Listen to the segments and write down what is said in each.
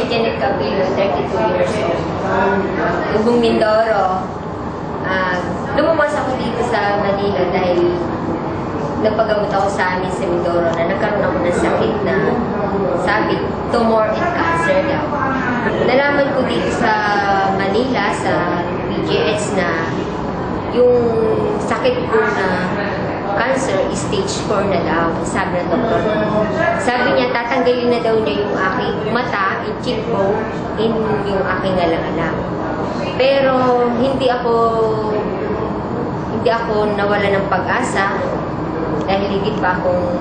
si Janet Capillo, 32 years old. Tubong Mindoro. Lumabas ako dito sa Manila dahil nagpagamot ako sa amin sa Mindoro na nagkaroon ako ng sakit na sabi, tumor and cancer daw. Nalaman ko dito sa Manila, sa PGH na yung sakit ko na cancer is stage 4 na daw, sabi ng doktor. Sabi niya, tatanggalin na daw niya yung aking mata, yung cheekbone, in yung aking alang-alang. Pero hindi ako nawala ng pag-asa dahil higit pa akong,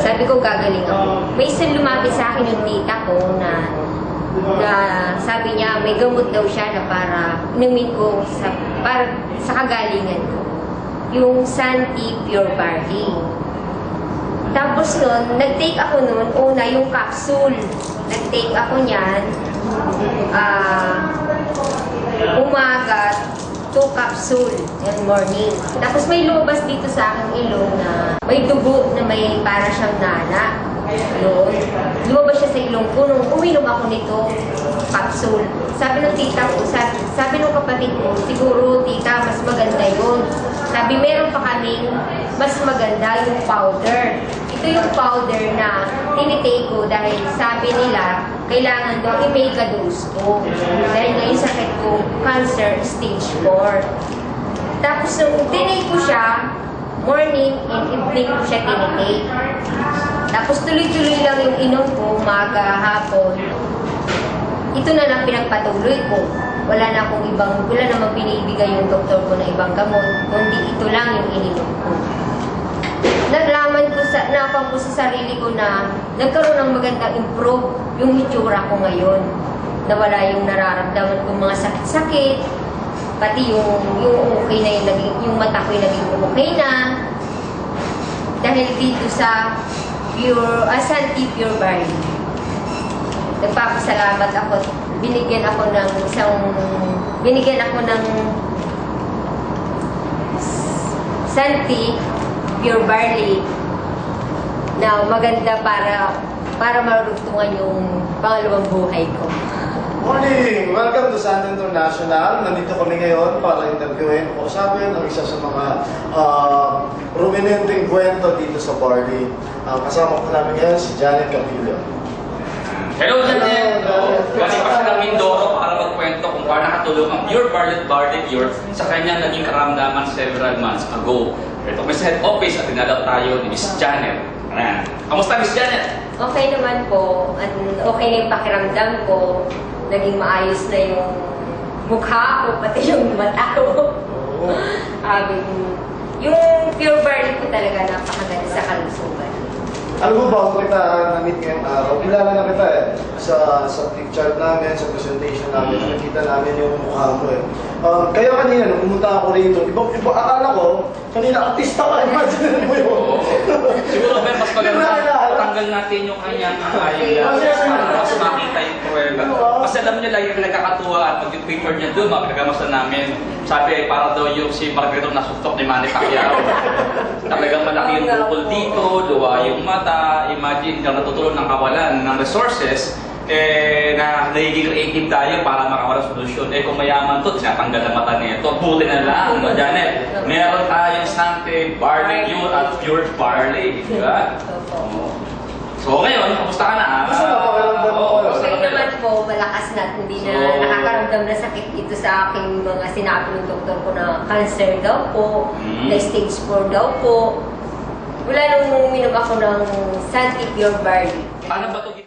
sabi ko gagaling ako. May isang lumapit sa akin yung tita ko na sabi niya may gamot daw siya na para inumin ko para sa kagalingan ko. Yung Santi Pure Barley. Tapos nun, nag-take ako nun, una yung capsule. Nag-take ako niyan, umaga, 2 capsule yung morning. Tapos may lumabas dito sa aking ilong na may dugo na may para siyang nana. Yun. Lumabas siya sa ilong ko nung uminom ako nito, capsule. Sabi ng tita ko, sabi ng kapatid ko, siguro tita, mas maganda yun. Sabi, meron pa kaming mas maganda yung powder. Ito yung powder na tinitake ko dahil sabi nila, kailangan daw i-mega dose ko. Dahil ngayon sakit ko, cancer stage 4. Tapos nung tinake ko siya, morning and evening ko siya tinitake. Tapos tuloy-tuloy lang yung inom ko, umaga, hapon. Ito na lang pinagpatuloy ko. Wala namang binibigay yung doktor ko na ibang gamot, kundi ito lang yung ininom ko. Nalaman ko sa sarili ko na nagkaroon ng magandang improve yung hitsura ko ngayon. Nawala yung nararamdaman kong mga sakit-sakit, pati yung okay na yung mata ko yung naging okay na. Dahil dito sa Santi Pure Barley. Nagpapasalamat ako. Binigyan ako ng Santi Pure Barley na maganda para marugtungan yung pangalawang buhay ko. Morning! Welcome to Santi International. Nandito kami ngayon para interviewin o usapin ang isa sa mga prominenteng kwento dito sa Barley. Kasama ko namin ngayon si Janet Capillo. Hello, Janet! Galing pa siya ng Mindoro para magkwento kung paano nakatulong ang Pure Barley Cure sa kanyang naging karamdaman several months ago. Ito may sa head office at tinadap tayo ni Miss Janet. Kamusta, Miss Janet? Okay naman po. At okay na yung pakiramdam ko. Naging maayos na yung mukha ko, pati yung mata ko. Yung Pure Barley ko talaga napakaganda sa kalusugan. Alam mo ba kung kita na-meet ngayong araw, kilala na kita sa picture namin, sa presentation namin, nakita namin yung mukha mo Kaya kanina, nung pumunta ako rito, akala ko, kanina, artista ka, imagine mo yun. Siguro, Ben, mas maganda, tanggal natin yung kanyang para mas makita yung pruweba. Kasi alam niyo lang yung nagkakatuwa at pag yung picture niya doon, makakagamasa namin. Sabi, para daw yung si Margarito na sustok ni Manny Pacquiao. Talagang malaki yung bukol dito, luwa yung mata. Imagine, kung natutulog ng kawalan ng resources, na nagiging creative tayo para makawalan solusyon. Kung mayaman to, tinatanggal ang mata nito. Buti na lang, Janet. Meron tayong Santi Barley Cure at Pure Barley. Diba? So ngayon, kamusta ka na? Okay naman po, malakas na. Hindi na nakakaramdam na sakit dito sa aking mga sinabi ng doktor ko na cancer daw po, na stage 4 daw po. Wala nung uminom ako ng Santi Pure Barley. Paano ba ito